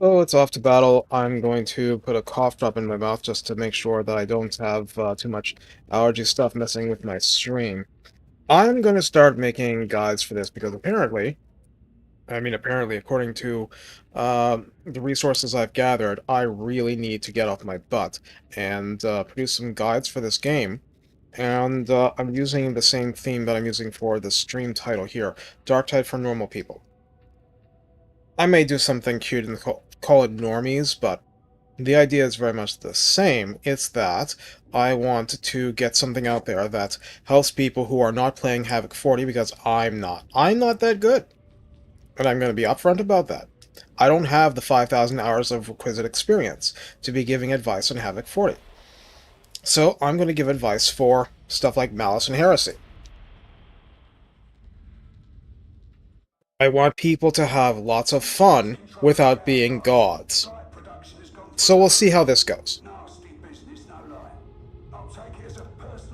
Oh, it's off to battle. I'm going to put a cough drop in my mouth just to make sure that I don't have too much allergy stuff messing with my stream. I'm going to start making guides for this because apparently, according to the resources I've gathered, I really need to get off my butt and produce some guides for this game. And I'm using the same theme that I'm using for the stream title here, Darktide for Normal People. I may do something cute and call it normies, but the idea is very much the same. It's that I want to get something out there that helps people who are not playing Havoc 40 because I'm not. I'm not that good. And I'm going to be upfront about that. I don't have the 5,000 hours of requisite experience to be giving advice on Havoc 40. So I'm going to give advice for stuff like Malice and Heresy. I want people to have lots of fun without being gods. So we'll see how this goes.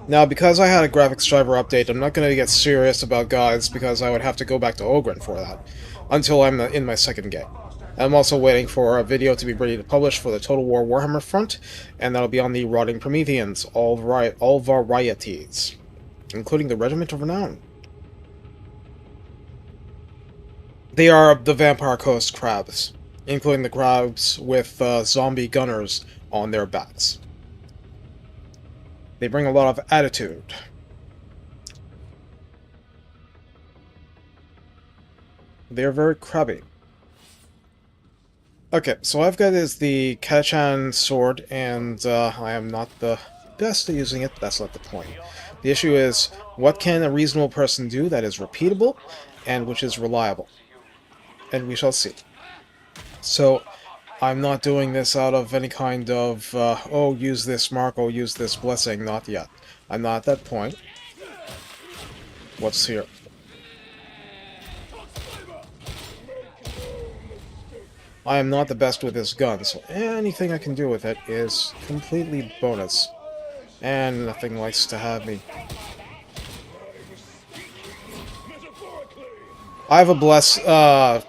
Now, because I had a graphics driver update, I'm not going to get serious about guides because I would have to go back to Ogryn for that, until I'm in my second game. I'm also waiting for a video to be ready to publish for the Total War Warhammer front, and that'll be on the Rotting Prometheans, all varieties, including the Regiment of Renown. They are the Vampire Coast crabs, including the crabs with zombie gunners on their backs. They bring a lot of attitude. They're very crabby. Okay, so I've got is the Katachan sword, and I am not the best at using it, but that's not the point. The issue is, what can a reasonable person do that is repeatable, and which is reliable? And we shall see. So, I'm not doing this out of any kind of, oh, use this mark, oh, use this blessing, not yet. I'm not at that point. What's here? I am not the best with this gun, so anything I can do with it is completely bonus. And nothing likes to have me. I have a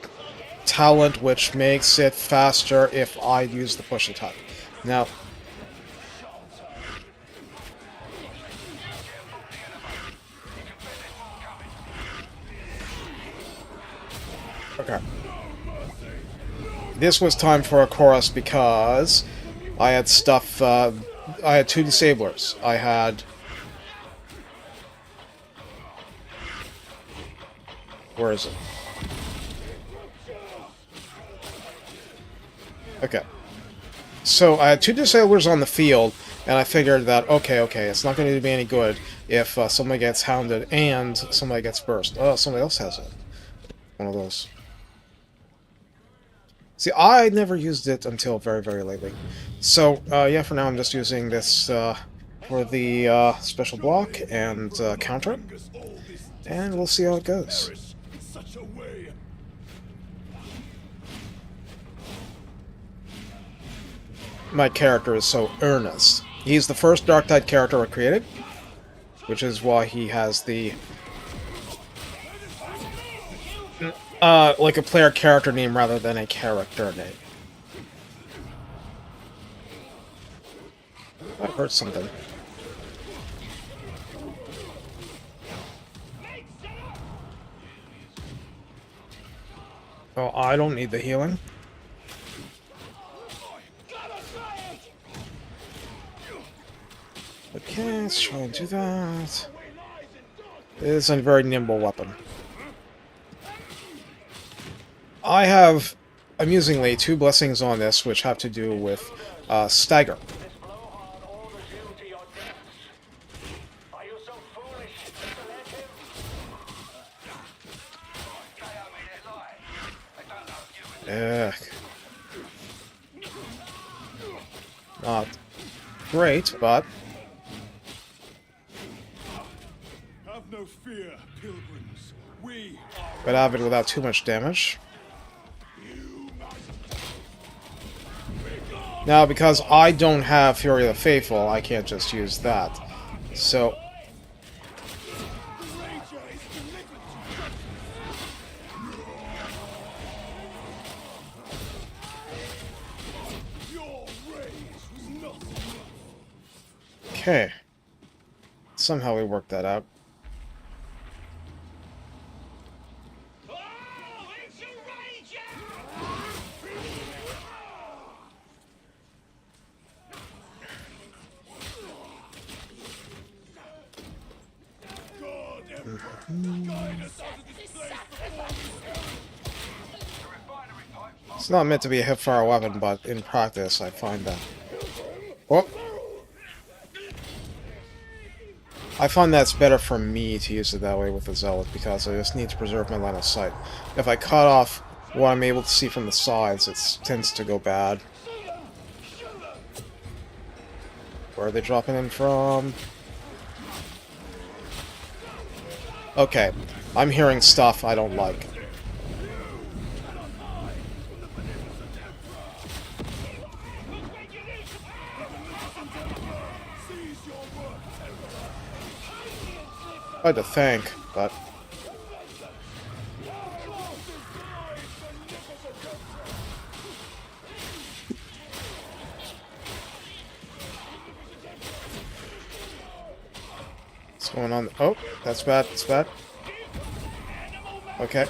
talent which makes it faster if I use the push attack. Now, okay. This was time for a chorus because I had stuff, I had two disablers. I had... Where is it? Okay. So I had two disablers on the field, and I figured that, okay, it's not going to be any good if somebody gets hounded and somebody gets burst. Oh, somebody else has it. One of those. See, I never used it until very, very lately. So, yeah, for now I'm just using this for the special block and counter, and we'll see how it goes. My character is so earnest. He's the first Darktide character I created, which is why he has the like a player character name rather than a character name. I heard something. Oh, I don't need the healing. Okay, let's try and do that. It is a very nimble weapon. I have, amusingly, two blessings on this, which have to do with stagger. Ugh. Not great, but... Have no fear, pilgrims. We are... But have it without too much damage. Now, because I don't have Fury of the Faithful, I can't just use that. So... Okay. Somehow we worked that out. It's not meant to be a hip-fire weapon, but in practice, I find that... Oh! I find that's better for me to use it that way with the Zealot, because I just need to preserve my line of sight. If I cut off what I'm able to see from the sides, it tends to go bad. Where are they dropping in from? Okay, I'm hearing stuff I don't like. Hard to think, but... What's going on? Oh, that's bad, that's bad. Okay.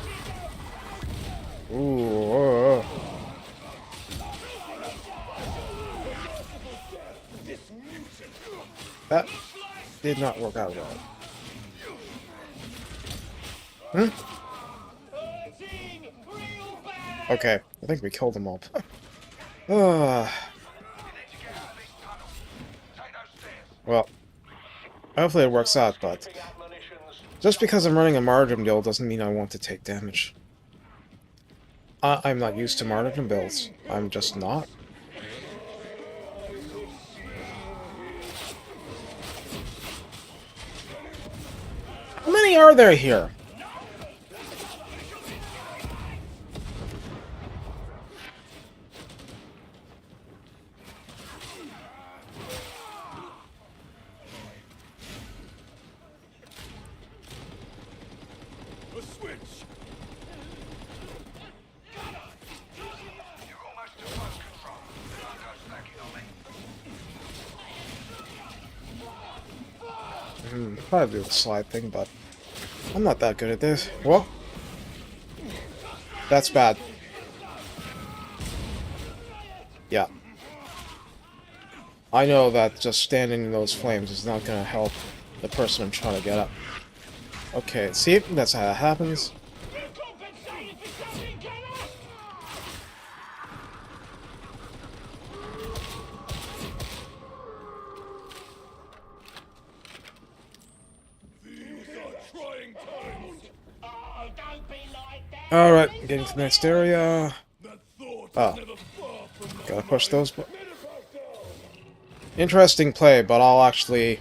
Ooh. That did not work out well. Hmm? Okay, I think we killed them all. Well, hopefully it works out, but just because I'm running a martyrdom guild doesn't mean I want to take damage. I'm not used to martyrdom builds. I'm just not. How many are there here? Probably do the slide thing, but I'm not that good at this. Whoa. That's bad. Yeah. I know that just standing in those flames is not going to help the person I'm trying to get up. Okay, see? That's how that happens. Alright, getting to the next area. Oh. Gotta push those. Interesting play, but I'll actually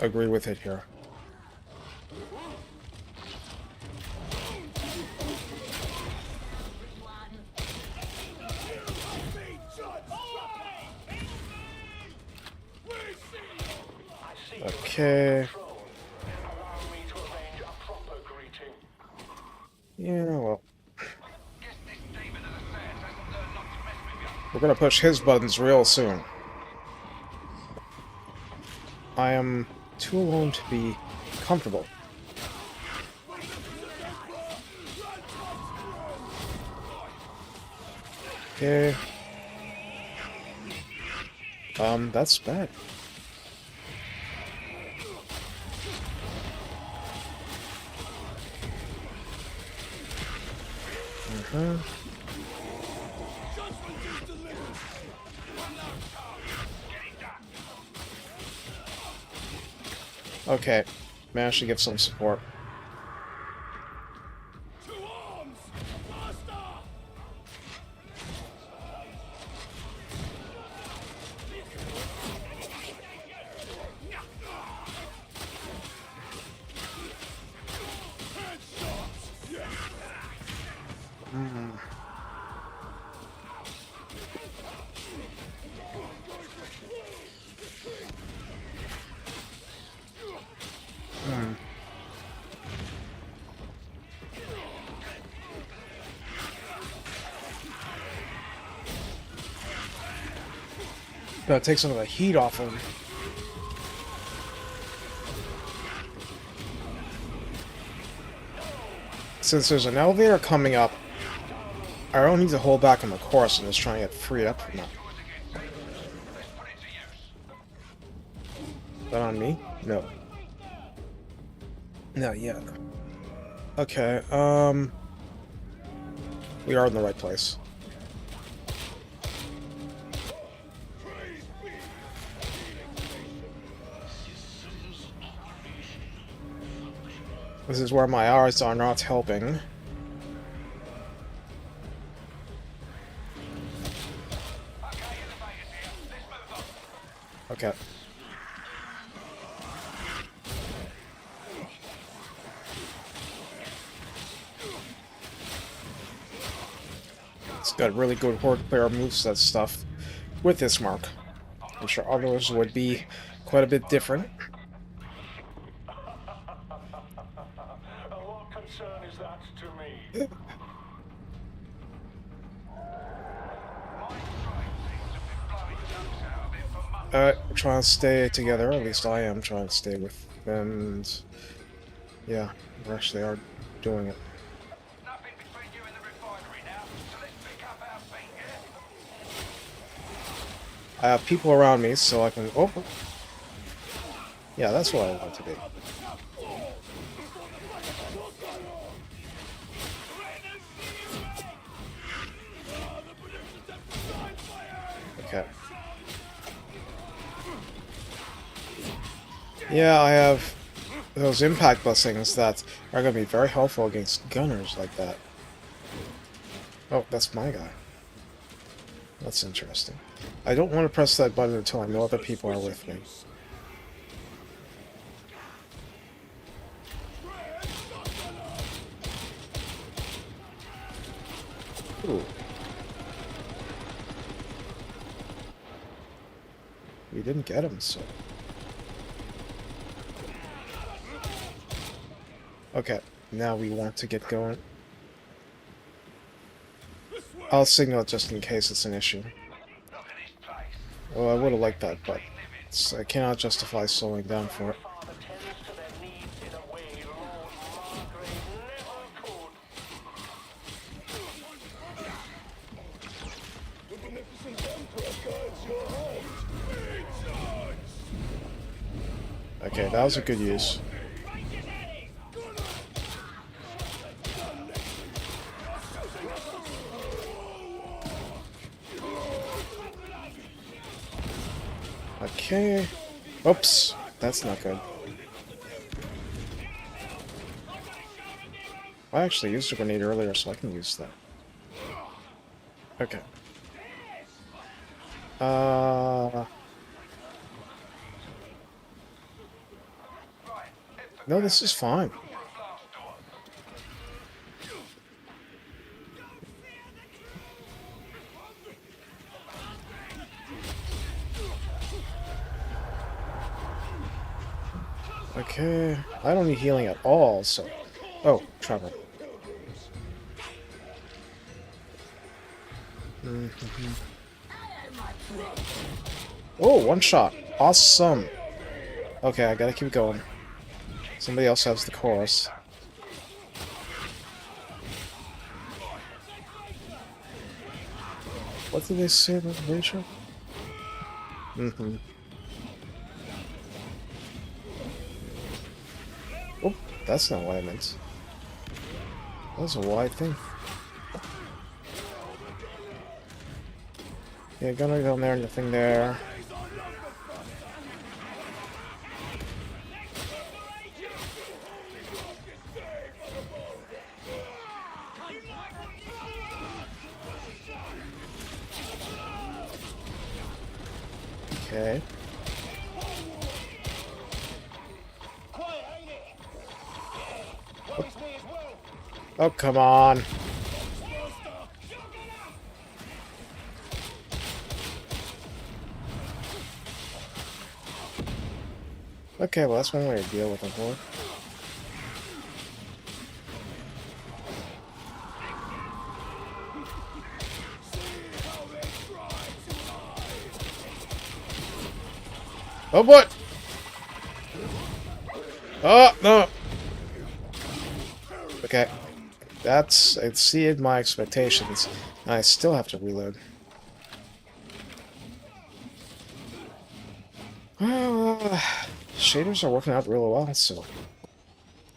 agree with it here. Okay. Yeah, well. We're gonna push his buttons real soon. I am too alone to be comfortable. Okay. That's bad. Okay, managed to give some support. Gotta take some of the heat off him. Since there's an elevator coming up, I don't need to hold back on the course and just try and get freed up from that. Is that on me? No. Not yet. Okay, we are in the right place. This is where my eyes are not helping. Okay. It's got really good horde player moveset stuff with this mark. I'm sure others would be quite a bit different. What concern is that to me? We're trying to stay together, at least I am trying to stay with them, and yeah, they actually are doing it. Nothing between you and the refinery now, so let's pick up our feet, yeah? I have people around me, so I can... Oh! Yeah, that's what I want to be. Okay. Yeah, I have those impact blessings that are going to be very helpful against gunners like that. Oh, that's my guy. That's interesting. I don't want to press that button until I know other people are with me. Ooh. We didn't get him, so... Okay, now we want to get going. I'll signal it just in case it's an issue. Well, I would have liked that, but I cannot justify slowing down for it. Okay, that was a good use. Okay. Oops. That's not good. I actually used a grenade earlier, so I can use that. Okay. No, this is fine. Okay, I don't need healing at all, so... Oh, Trevor. Oh, one shot. Awesome. Okay, I gotta keep going. Somebody else has the chorus. What did they say about Rachel? Oh, that's not what I meant. That was a wide thing. Yeah, gonna go in there, nothing there. Okay. Oh, come on. Okay, well, that's one way to deal with them, boy. Oh, what? Oh, no. Okay. That's exceeded my expectations. I still have to reload. Well, shaders are working out really well, so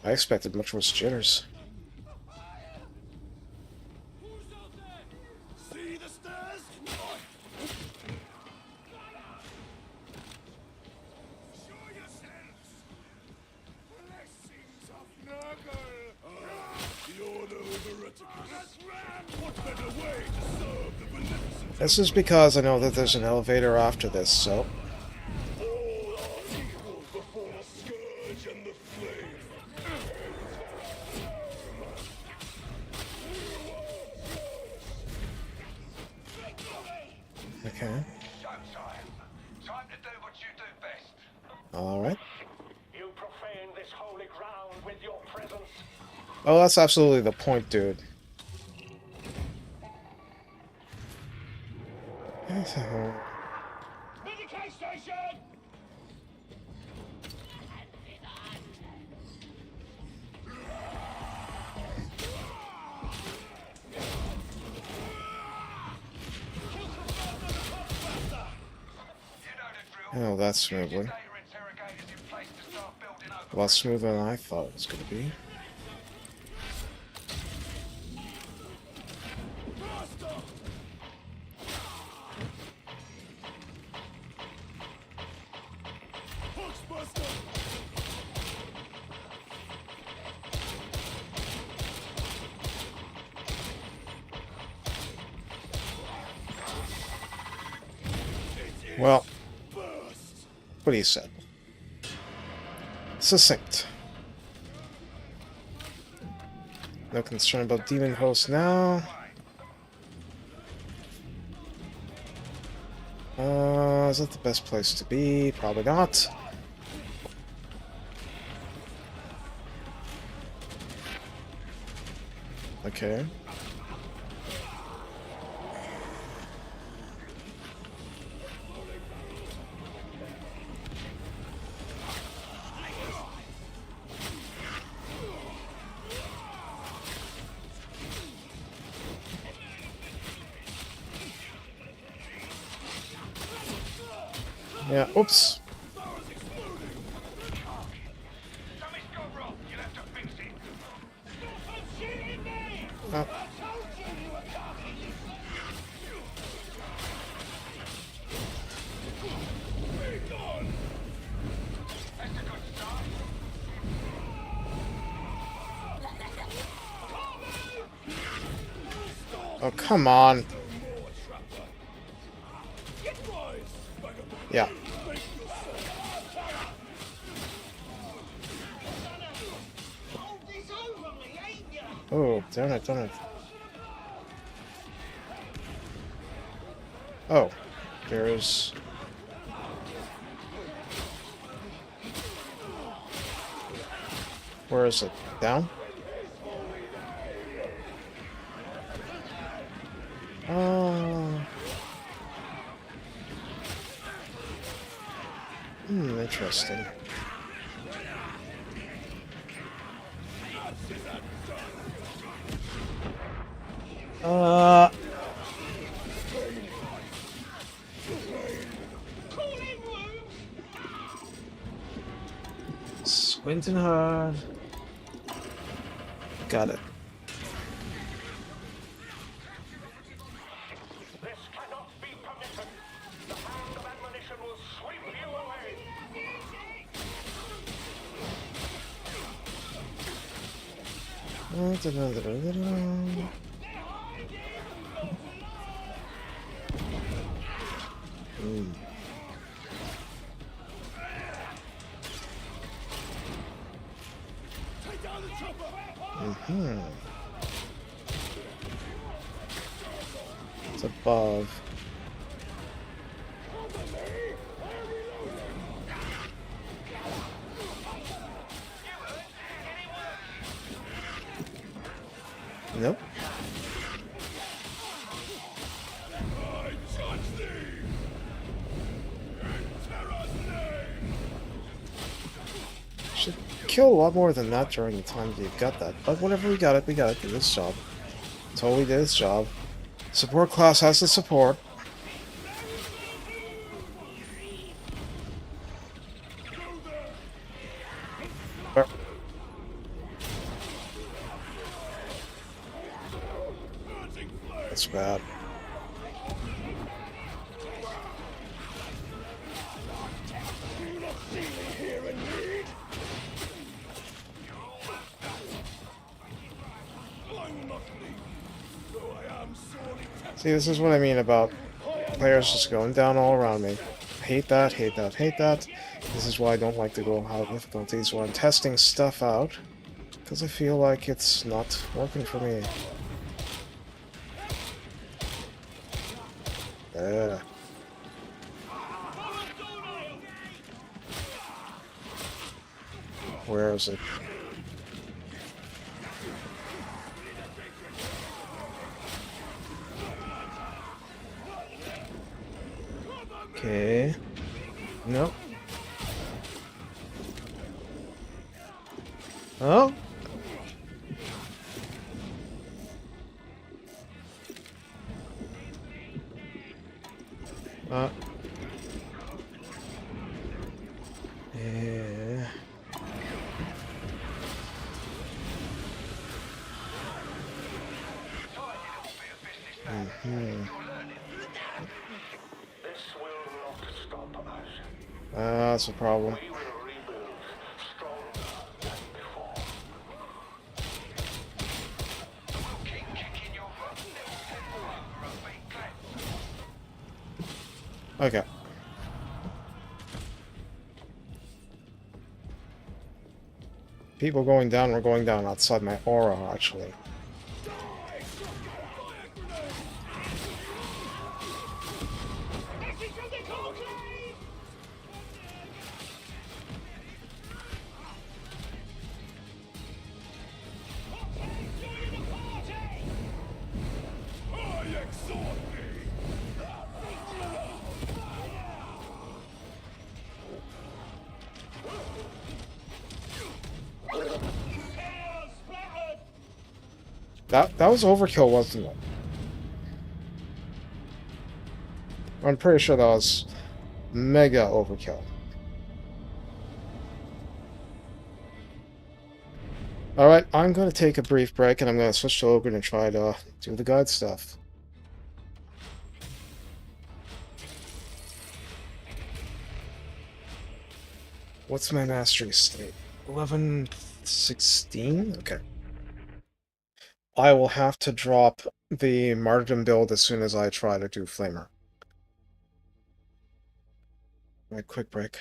I expected much worse jitters. See the stairs? Show yourselves! Blessings of Nurgle! The Order of Hereticus. What better way to serve the beneficent? This is because I know that there's an elevator after this, so... All are equal before the scourge and the flame. Okay. Showtime. Time to do what you do best. Alright. You profane this holy ground with your presence. Oh, that's absolutely the point, dude. Medication station! Oh, that's smoothly. A lot smoother than I thought it was going to be. Well, what he said. Succinct. No concern about demon hosts now. Is that the best place to be? Probably not. Okay. Yeah, oops. Oh. Oh, come on. Yeah. Oh, darn it, darn it. Oh, there's... Where is it? Down? Oh. Interesting. Squinting hard. Got it. This cannot be permitted. The hand of admonition will sweep you away. Take down the chopper. It's above. Nope. I judge thee in terror's name. Should kill a lot more than that during the time you got that. But whatever, we got it, we got it. Did its job. Totally did its job. Support class has the support. That's bad. See, this is what I mean about players just going down all around me. Hate that, hate that, hate that. This is why I don't like to go high difficulties when I'm testing stuff out, because I feel like it's not working for me. Where is it? Okay. Nope. Oh? Yeah. That's a problem. Okay. People going down were going down outside my aura, actually. That was overkill, wasn't it? I'm pretty sure that was mega overkill. Alright, I'm going to take a brief break, and I'm going to switch to Ogryn and try to do the guide stuff. What's my mastery state? 1116? Okay. I will have to drop the Martyrdom build as soon as I try to do Flamer. Alright, quick break.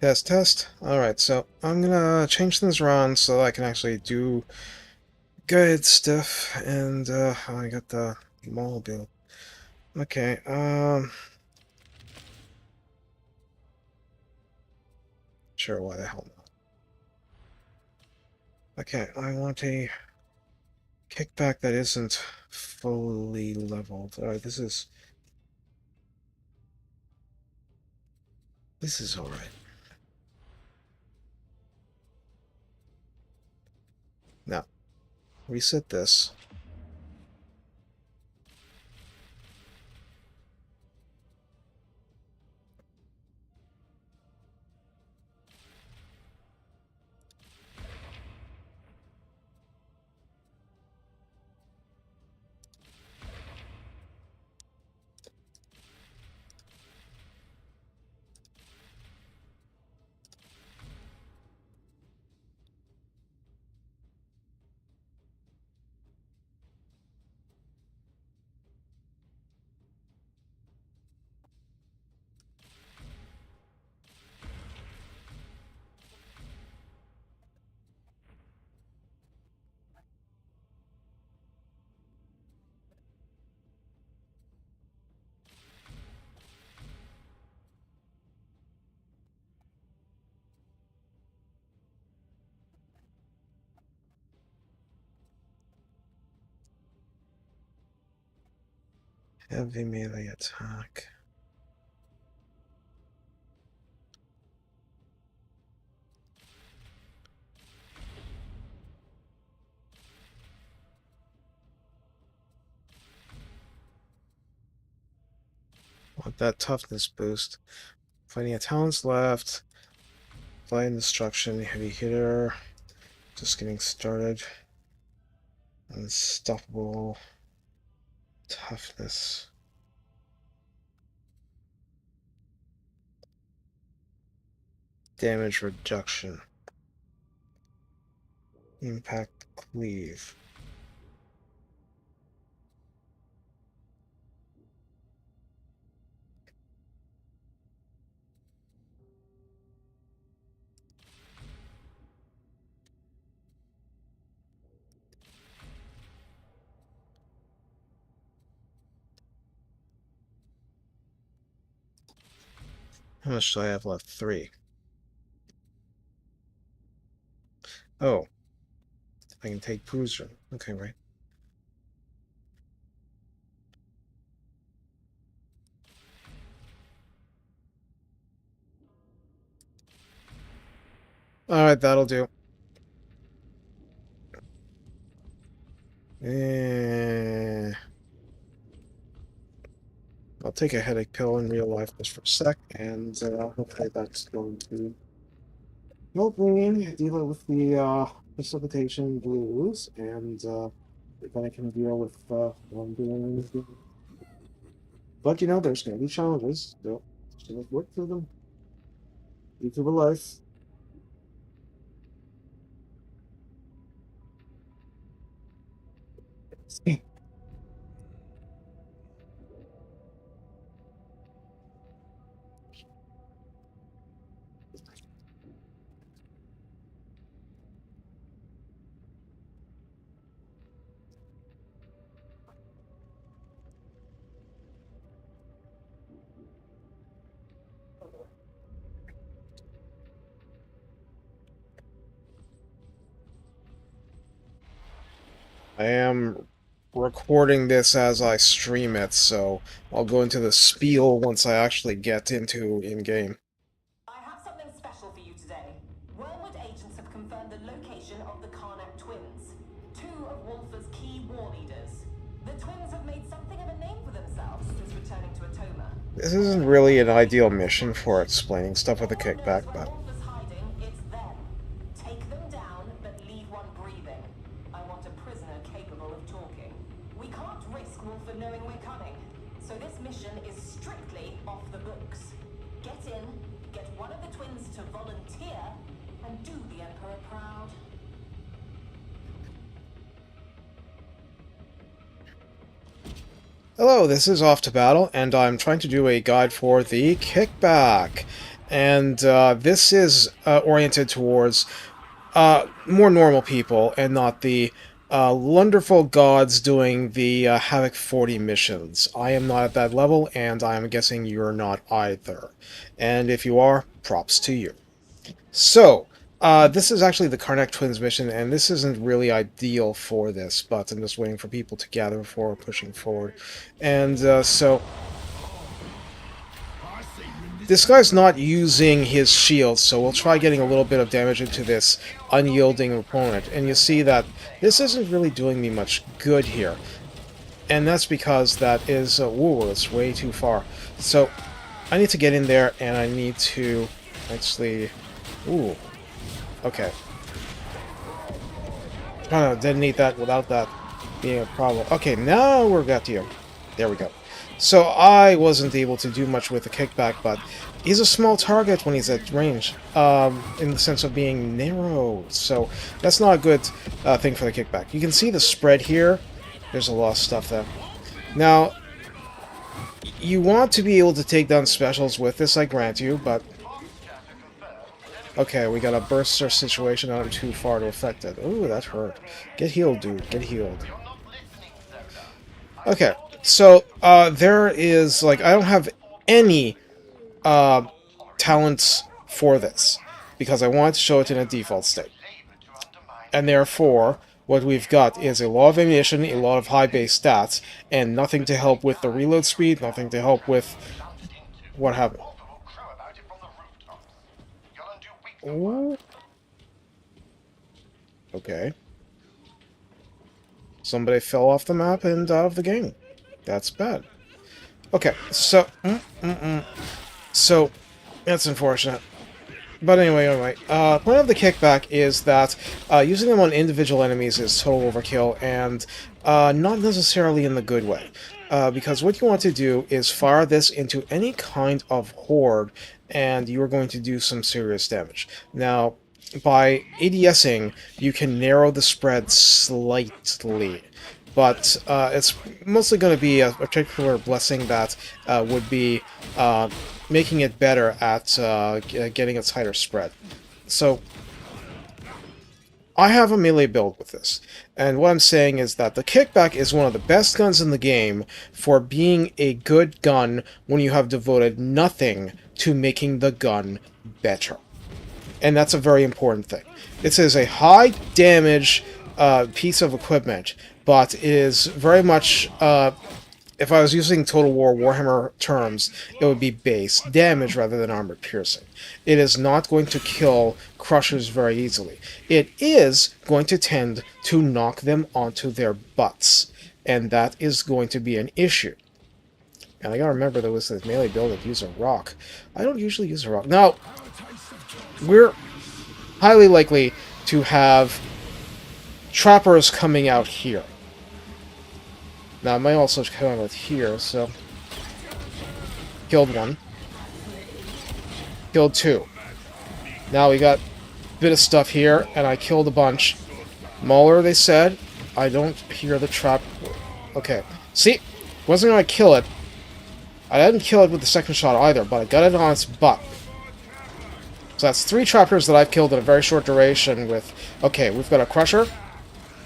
Test, test. Alright, so I'm gonna change things around so that I can actually do guide stuff, and I got the mobile. Okay, sure, why the hell not? Okay, I want a Kickback that isn't fully leveled. Alright, this is alright. Now, reset this. Heavy melee attack. Want that toughness boost. Fighting a talents left. Flying destruction, heavy hitter. Just getting started. Unstoppable. Toughness. Damage reduction. Impact cleave. How much do I have left? 3. Oh, I can take Bruiser. Okay, right. Alright, that'll do. I'll take a headache pill in real life just for a sec, and hopefully that's going to help me deal with the precipitation blues, and then I can deal with what I'm doing. But you know, there's going to be challenges, so just gonna work through them. YouTube life. I am recording this as I stream it, so I'll go into the spiel once I actually get into in-game. I have something special for you today. Wormwood agents have confirmed the location of the Karnak twins, 2 of Wolfer's key war leaders. The twins have made something of a name for themselves since returning to Atoma. This isn't really an ideal mission for explaining stuff with a kickback, Where but Wolfer's hiding, it's them. Take them down, but leave one breathing. I want a prisoner capable of talking. We can't risk Wolfer knowing we're coming, so this mission is strictly off the books. Get in, get one of the twins to volunteer, and do the Emperor proud. hello, this is Off to Battle, and I'm trying to do a guide for the kickback. And this is oriented towards more normal people, and not the wonderful gods doing the Havoc 40 missions. I am not at that level, and I'm guessing you're not either. And if you are, props to you. So, This is actually the Karnak Twins mission, and this isn't really ideal for this, but I'm just waiting for people to gather before pushing forward. And so this guy's not using his shield, so we'll try getting a little bit of damage into this unyielding opponent. And you see that this isn't really doing me much good here. And that's because that is... whoa, it's way too far. So I need to get in there, and I need to actually... Ooh. Okay. Trying to detonate that without that being a problem. Okay, now we're got you. There we go. So I wasn't able to do much with the kickback, but he's a small target when he's at range, in the sense of being narrow. So that's not a good thing for the kickback. You can see the spread here. There's a lot of stuff there. Now, you want to be able to take down specials with this, I grant you, but... Okay, we got a burster situation, not too far to affect it. Ooh, that hurt. Get healed, dude. Get healed. Okay, so, there is, like, I don't have any, talents for this, because I wanted to show it in a default state. And therefore, what we've got is a lot of ammunition, a lot of high base stats, and nothing to help with the reload speed, nothing to help with what happened. Ooh. Okay. Somebody fell off the map and out of the game. That's bad. Okay, so... So, that's unfortunate. But anyway, point of the kickback is that using them on individual enemies is total overkill, and not necessarily in the good way. Because what you want to do is fire this into any kind of horde, and you are going to do some serious damage. Now, by ADSing, you can narrow the spread slightly, but it's mostly going to be a particular blessing that would be making it better at getting a tighter spread. So, I have a melee build with this, and what I'm saying is that the kickback is one of the best guns in the game for being a good gun when you have devoted nothing to making the gun better. And that's a very important thing. This is a high damage piece of equipment, but is very much... if I was using Total War Warhammer terms, it would be base damage rather than armor piercing. It is not going to kill Crushers very easily. It is going to tend to knock them onto their butts, and that is going to be an issue. And I gotta remember there was this melee build that used a rock. I don't usually use a rock. Now, we're highly likely to have trappers coming out here. Now, I might also come out here, so... Killed one. Killed two. Now we got a bit of stuff here, and I killed a bunch. Mauler, they said. I don't hear the trap. Okay. See? Wasn't going to kill it. I didn't kill it with the second shot either, but I got it on its butt. So that's 3 trappers that I've killed in a very short duration with... Okay, we've got a Crusher.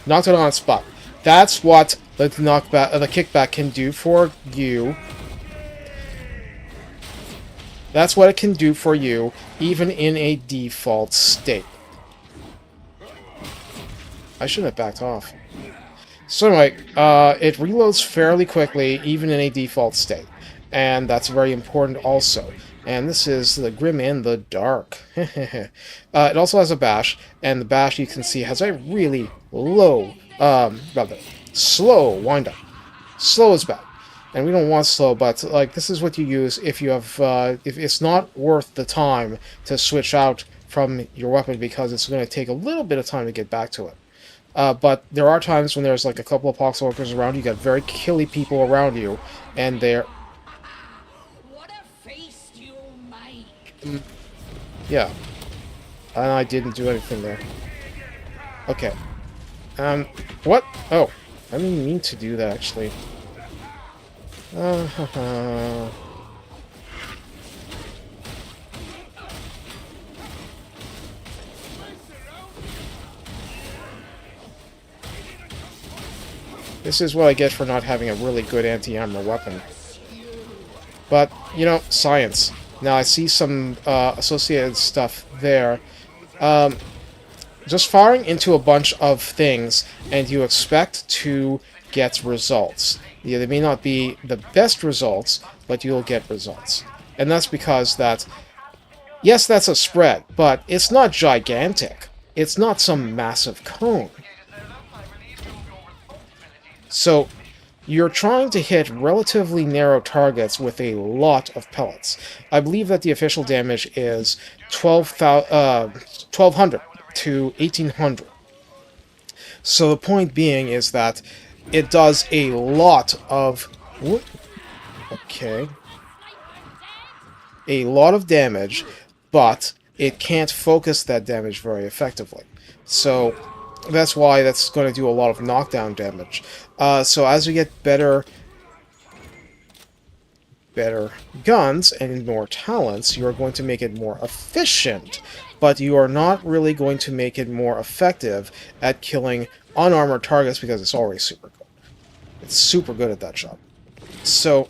Knocked it on its butt. That's what the kickback can do for you. That's what it can do for you, even in a default state. I shouldn't have backed off. So anyway, it reloads fairly quickly, even in a default state. And that's very important also. And this is the Grim and the Dark. It also has a bash, and the bash, you can see, has a really low, rather, slow wind-up. Slow is bad. And we don't want slow, but, like, this is what you use if you have, if it's not worth the time to switch out from your weapon, because it's going to take a little bit of time to get back to it. But there are times when there's, like, a couple of poxwalkers around you, got very killy people around you, and they're... What a face you make! Yeah. And I didn't do anything there. Okay. What? Oh. I didn't mean to do that, actually. This is what I get for not having a really good anti-armor weapon. But, you know, science. Now, I see some associated stuff there. just firing into a bunch of things, and you expect to get results. Yeah, they may not be the best results, but you'll get results. And that's because that, yes, that's a spread, but it's not gigantic. It's not some massive cone. So, you're trying to hit relatively narrow targets with a lot of pellets. I believe that the official damage is 1200 to 1800. So the point being is that it does a lot of... Okay. A lot of damage, but it can't focus that damage very effectively. So that's why that's going to do a lot of knockdown damage. So as you get better guns and more talents, you're going to make it more efficient, but you are not really going to make it more effective at killing unarmored targets because it's already super good. It's super good at that job. So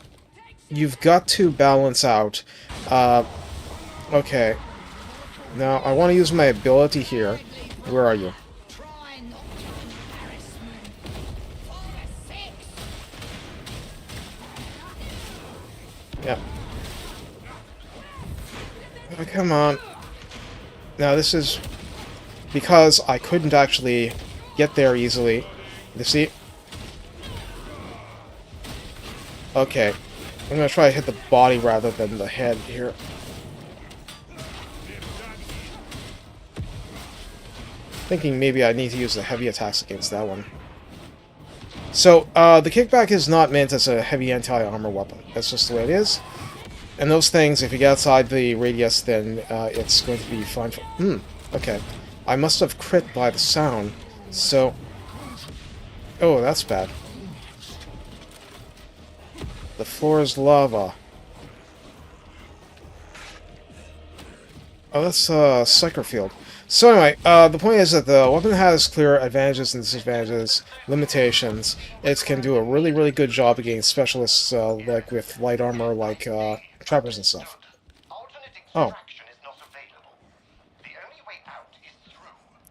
you've got to balance out. Okay. Now I want to use my ability here. Where are you? Try not to embarrass me. For a six. Yeah. Oh, come on. Now this is because I couldn't actually get there easily. You see? Okay. I'm gonna try to hit the body rather than the head here. Thinking maybe I need to use the heavy attacks against that one. So, the kickback is not meant as a heavy anti-armor weapon. That's just the way it is. And those things, if you get outside the radius, then it's going to be fine for... okay. I must have crit by the sound, so... Oh, that's bad. The floor is lava. Oh, that's Psyker Field. So anyway, the point is that the weapon has clear advantages and disadvantages, limitations. It can do a really, really good job against specialists, like with light armor, like trappers and stuff. Oh.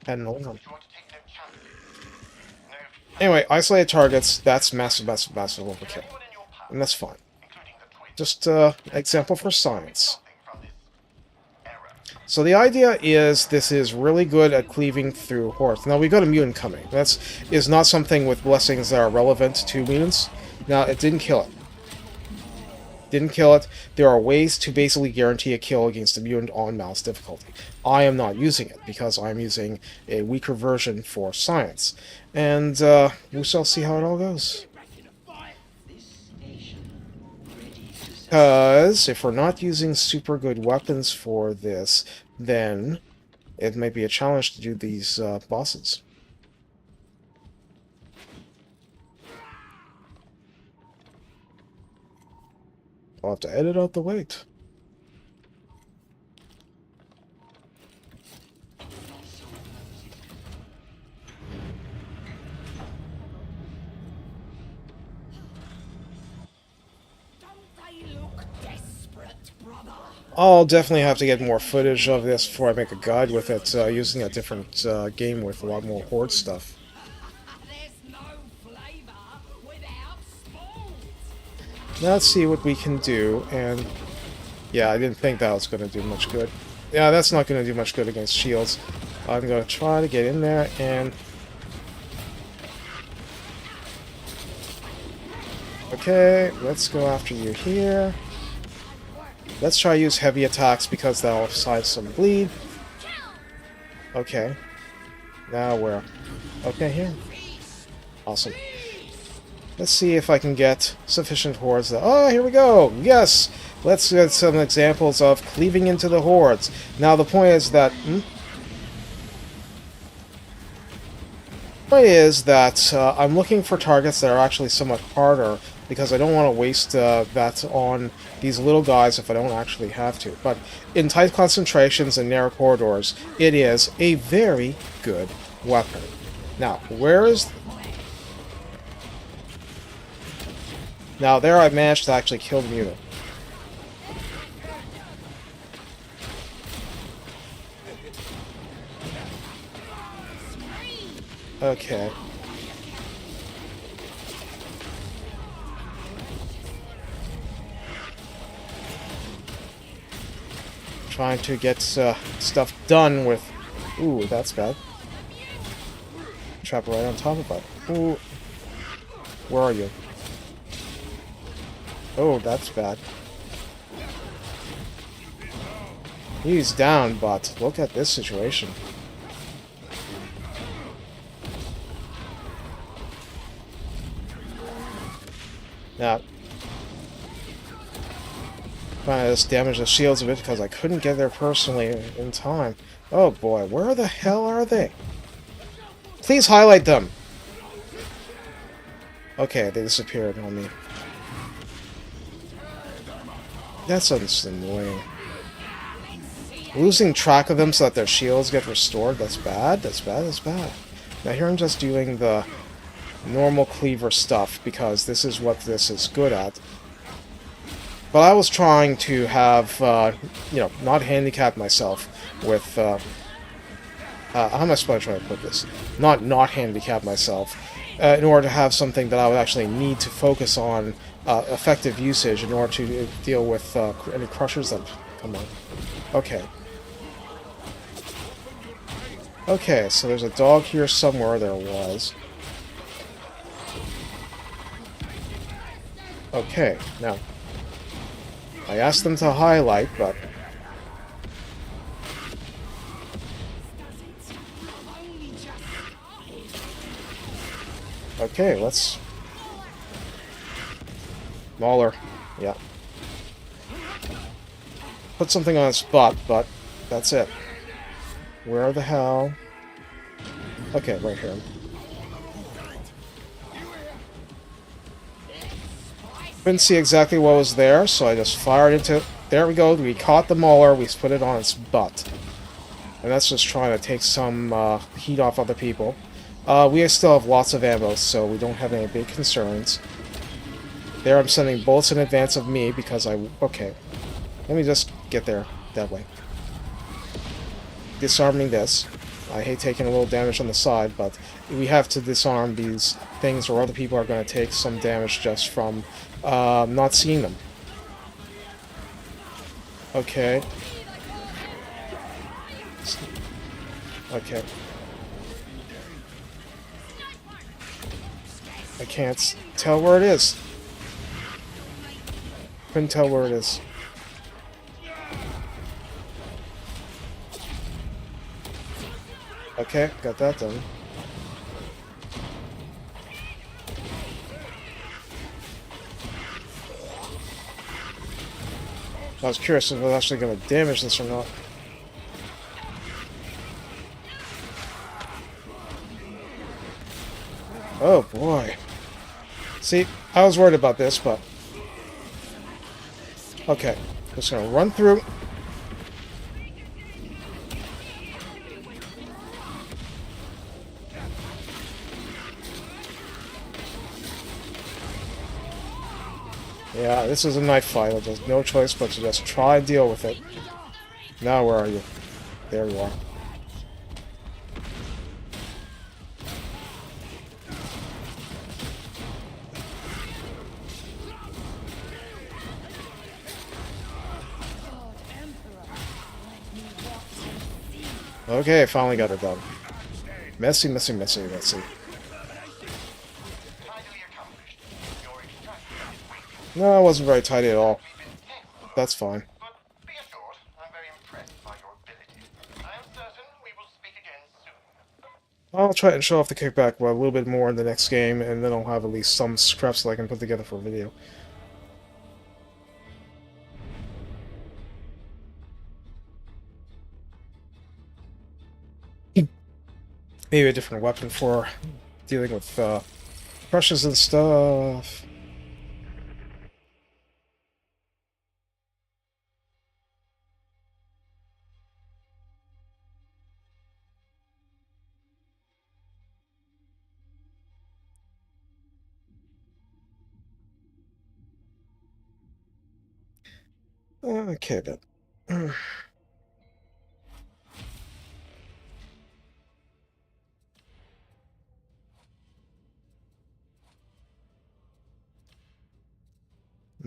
And anyway, isolated targets, that's massive, massive, massive overkill. And that's fine. Just example for science. So the idea is this is really good at cleaving through hordes. Now we got a mutant coming. That is not something with blessings that are relevant to mutants. Now it didn't kill it. Didn't kill it. There are ways to basically guarantee a kill against a mutant on mouse difficulty. I am not using it because I'm using a weaker version for science. And we shall see how it all goes. Because if we're not using super good weapons for this, then it might be a challenge to do these bosses. I'll have to edit out the wait. I'll definitely have to get more footage of this before I make a guide with it, using a different game with a lot more horde stuff. Now let's see what we can do, and yeah, I didn't think that was going to do much good. Yeah, that's not going to do much good against shields. I'm going to try to get in there, and... Okay, let's go after you here. Let's try to use heavy attacks because that'll size some bleed. Okay. Now we're... Okay, here. Awesome. Let's see if I can get sufficient hordes that... Oh, here we go! Yes! Let's get some examples of cleaving into the hordes. Now, the point is that... The point is that I'm looking for targets that are actually somewhat harder because I don't want to waste that on these little guys if I don't actually have to. But in tight concentrations and narrow corridors, it is a very good weapon. Now, where is... Now, there I managed to actually kill the mutant. Okay. Trying to get stuff done with... Ooh, that's bad. Trap right on top of it. Ooh. Where are you? Oh, that's bad. He's down, but look at this situation. Now, trying to just damage the shields a bit because I couldn't get there personally in time. Oh boy, where the hell are they? Please highlight them! Okay, they disappeared on me. That's just annoying. Losing track of them so that their shields get restored, that's bad, that's bad, that's bad. Now here I'm just doing the normal cleaver stuff because this is what this is good at. But I was trying to have, you know, not handicap myself with, how am I supposed to try to put this? Not handicap myself, in order to have something that I would actually need to focus on effective usage in order to deal with any crushers that come on. Okay. Okay, so there's a dog here somewhere. There was. Okay, now. I asked them to highlight, but... Okay, let's... Mauler. Yeah. Put something on its butt, but that's it. Where the hell... Okay, right here. Couldn't see exactly what was there, so I just fired into it. There we go, we caught the Mauler, we put it on its butt. And that's just trying to take some heat off other people. We still have lots of ammo, so we don't have any big concerns. There I'm sending bullets in advance of me because I... Okay. Let me just get there that way. Disarming this. I hate taking a little damage on the side, but we have to disarm these things or other people are going to take some damage just from not seeing them. Okay. Okay. I can't tell where it is. Couldn't tell where it is. Okay, got that done. I was curious if it was actually going to damage this or not. Oh boy. See, I was worried about this, but... Okay, just gonna run through. Yeah, this is a knife fight. There's no choice but to just try and deal with it. Now, where are you? There you are. Okay, finally got it done. Messy, messy, messy, messy. No, it wasn't very tidy at all. That's fine. But be assured, I'm very impressed by your abilities. I am certain we will speak again soon. I'll try and show off the kickback a little bit more in the next game, and then I'll have at least some scraps that I can put together for a video. Maybe a different weapon for dealing with crushes and stuff. Okay, then.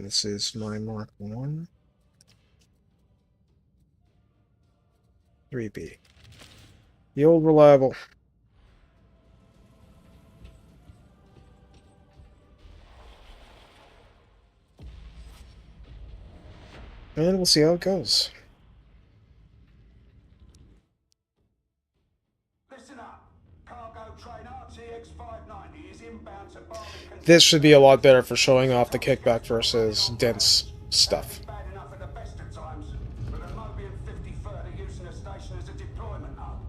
This is my Mark 1. 3B. The old reliable. And we'll see how it goes. Listen up. Cargo train RTX 590 is inbound to Barbican. This should be a lot better for showing off the kickback versus dense stuff. Bad enough at the best of times, but a Mobian 53rd are using the station as a deployment hub.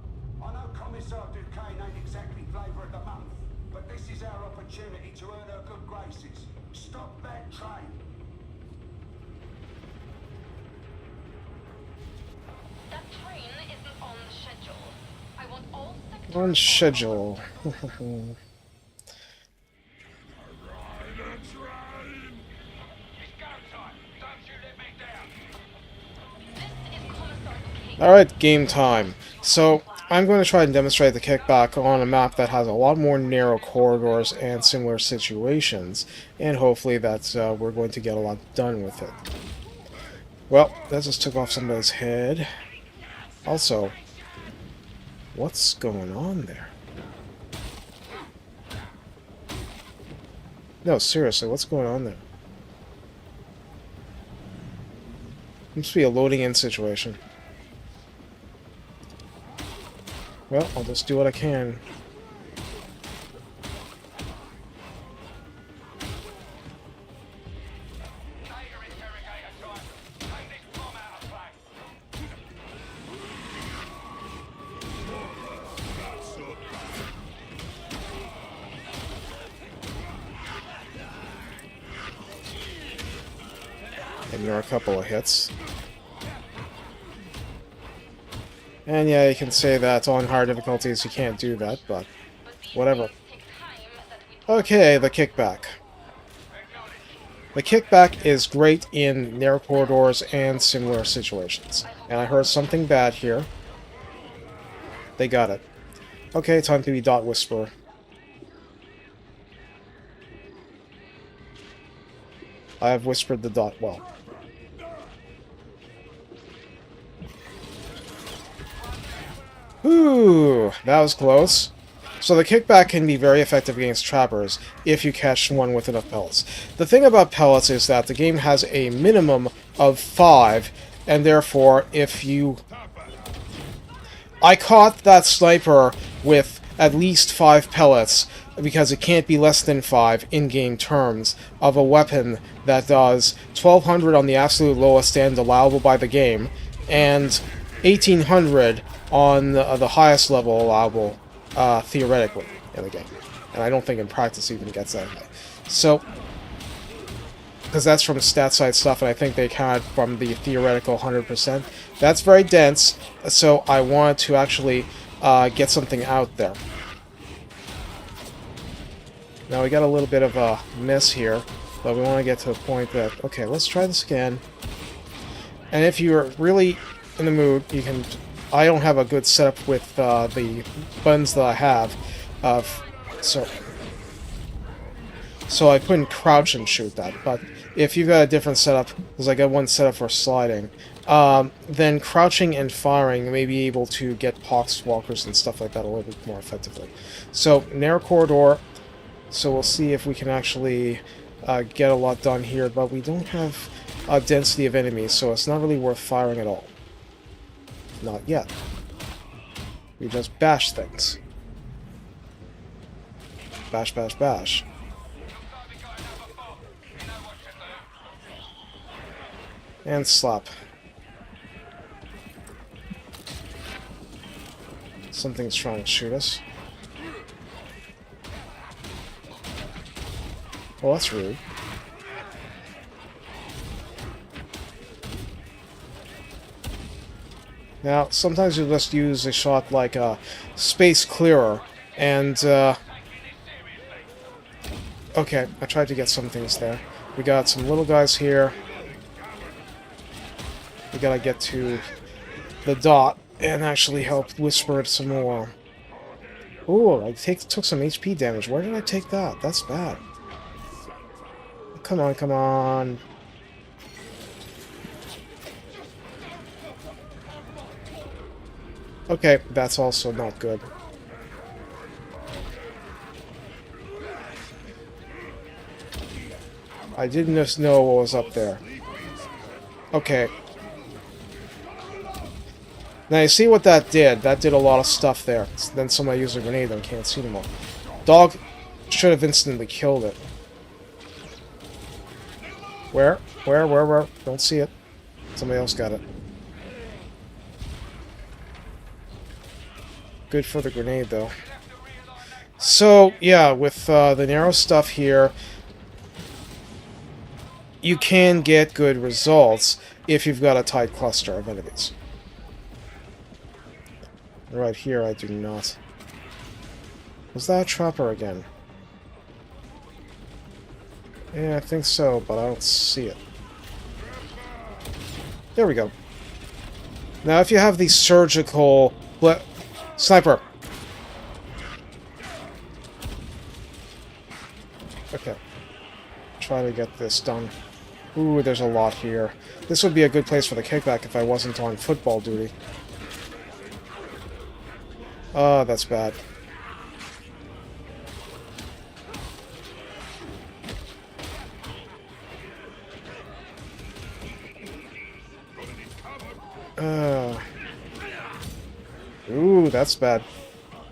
I know Commissar Duquesne ain't exactly flavour of the month, but this is our opportunity to earn her good graces. Stop that train. That train isn't on the schedule. I want all sectors On schedule. Alright, game time. So, I'm going to try and demonstrate the kickback on a map that has a lot more narrow corridors and similar situations, and hopefully that we're going to get a lot done with it. Well, that just took off somebody's head. Also, what's going on there? No, seriously, what's going on there? Seems to be a loading in situation. Well, I'll just do what I can. And there are a couple of hits. And yeah, you can say that on hard difficulties you can't do that, but whatever. Okay, the kickback. The kickback is great in narrow corridors and similar situations. And I heard something bad here. They got it. Okay, time to be Dot Whisperer. I have whispered the dot well. Ooh, that was close. So the kickback can be very effective against trappers if you catch one with enough pellets. The thing about pellets is that the game has a minimum of 5, and therefore if you... I caught that sniper with at least 5 pellets, because it can't be less than 5 in-game terms, of a weapon that does 1200 on the absolute lowest end allowable by the game, and 1800 on the highest level allowable, theoretically, in the game. And I don't think in practice even gets that high. So, because that's from stat side stuff, and I think they count from the theoretical 100%. That's very dense, so I want to actually get something out there. Now we got a little bit of a miss here, but we want to get to a point that, okay, let's try this again. And if you're really in the mood, you can... I don't have a good setup with the buttons that I have, so I couldn't crouch and shoot that. But if you've got a different setup, because I got one setup for sliding, then crouching and firing may be able to get poxwalkers and stuff like that a little bit more effectively. So narrow corridor. So we'll see if we can actually get a lot done here, but we don't have a density of enemies, so it's not really worth firing at all. Not yet. We just bash things. Bash, bash, bash. And slap. Something's trying to shoot us. Well, that's rude. Now, sometimes you just use a shot like a Space Clearer, and, okay, I tried to get some things there. We got some little guys here. We gotta get to the dot and actually help whisper it some more. Ooh, I took some HP damage. Where did I take that? That's bad. Come on, come on. Okay, that's also not good. I didn't just know what was up there. Okay. Now you see what that did? That did a lot of stuff there. Then somebody used a grenade and can't see anymore. Dog should have instantly killed it. Where? Where? Don't see it. Somebody else got it. Good for the grenade, though. So, yeah, with the narrow stuff here, you can get good results if you've got a tight cluster of enemies. Right here, I do not. Was that a trapper again? Yeah, I think so, but I don't see it. There we go. Now, if you have the surgical... Sniper! Okay. Try to get this done. Ooh, there's a lot here. This would be a good place for the kickback if I wasn't on football duty. Oh, that's bad. Ooh, that's bad.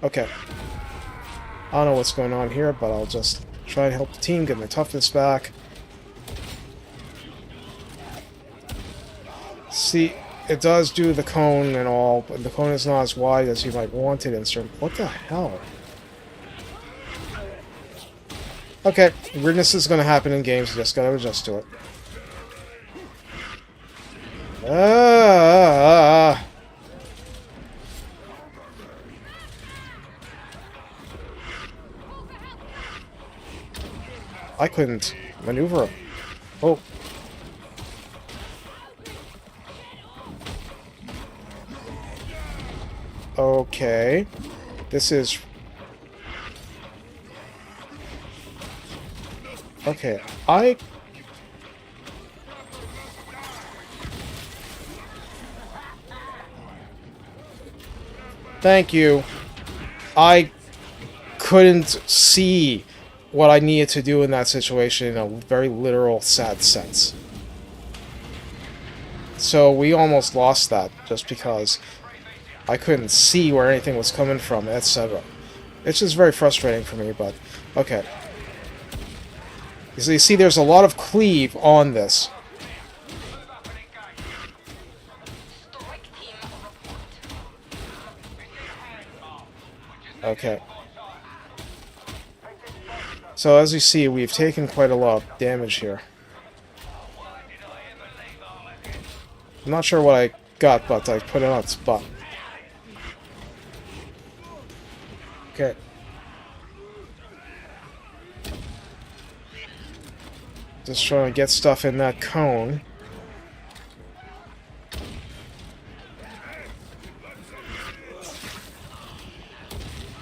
Okay. I don't know what's going on here, but I'll just try to help the team get my toughness back. See, it does do the cone and all, but the cone is not as wide as you might want it in certain... What the hell? Okay, weirdness is going to happen in games, you just gotta adjust to it. I couldn't maneuver him. Oh. Okay. This is... Okay, Thank you. I couldn't see what I needed to do in that situation in a very literal, sad sense. So we almost lost that just because I couldn't see where anything was coming from, etc. It's just very frustrating for me, but okay. So you see there's a lot of cleave on this. Okay. So as you see, we've taken quite a lot of damage here. I'm not sure what I got, but I put it on its butt. Okay. Just trying to get stuff in that cone.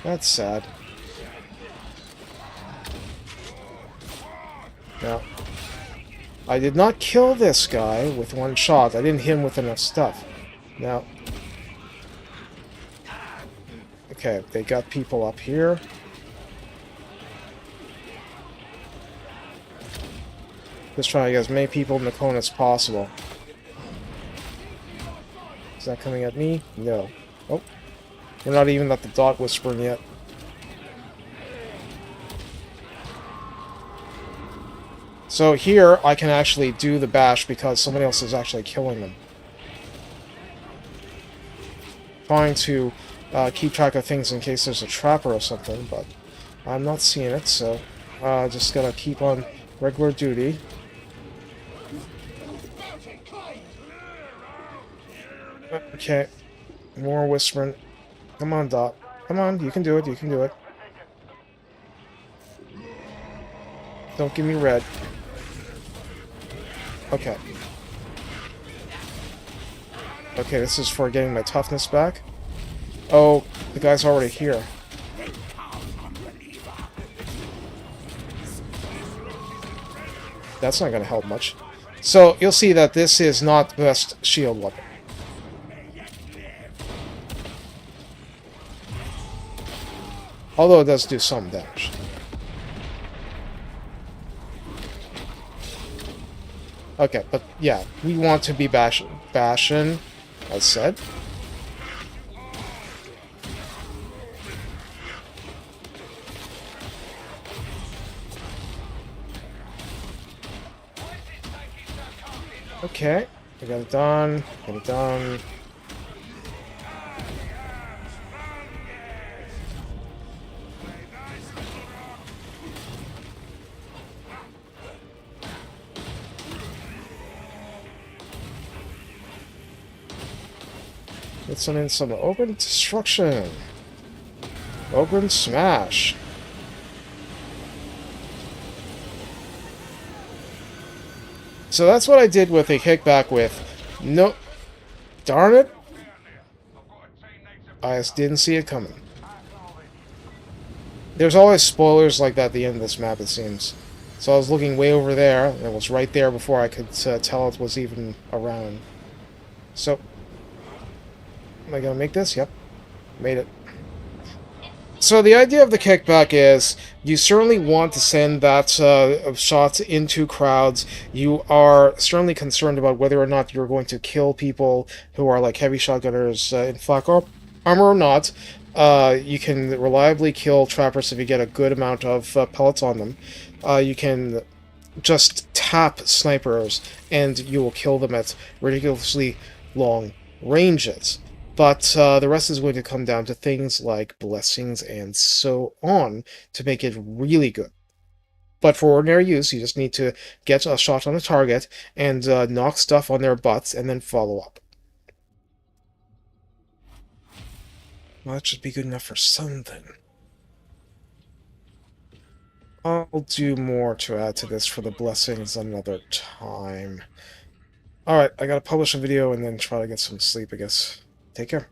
That's sad. Now, I did not kill this guy with one shot. I didn't hit him with enough stuff. Now, okay, they got people up here. Just trying to get as many people in the cone as possible. Is that coming at me? No. Oh. We're not even at the dot whispering yet. So here, I can actually do the bash because somebody else is actually killing them. Trying to keep track of things in case there's a trapper or something, but I'm not seeing it, so just gotta keep on regular duty. Okay, more whispering. Come on, Dot. Come on, you can do it, you can do it. Don't give me red. Okay. Okay, this is for getting my toughness back. Oh, the guy's already here. That's not going to help much. So, you'll see that this is not the best shield weapon. Although it does do some damage. Okay, but yeah, we want to be bashing, as said. Okay, we got it done. Get it done. Get some in some Ogryn destruction. Ogryn smash. So that's what I did with a kickback with. No, darn it! I just didn't see it coming. There's always spoilers like that at the end of this map, it seems. So I was looking way over there, and it was right there before I could tell it was even around. So, am I gonna make this? Yep, made it. So the idea of the kickback is you certainly want to send that shot into crowds. You are certainly concerned about whether or not you're going to kill people who are like heavy shotgunners in flak armor or not. You can reliably kill trappers if you get a good amount of pellets on them. You can just tap snipers and you will kill them at ridiculously long ranges. But the rest is going to come down to things like blessings and so on to make it really good. But for ordinary use, you just need to get a shot on a target and knock stuff on their butts and then follow up. Well, that should be good enough for something. I'll do more to add to this for the blessings another time. Alright, I gotta publish a video and then try to get some sleep, I guess. Take care.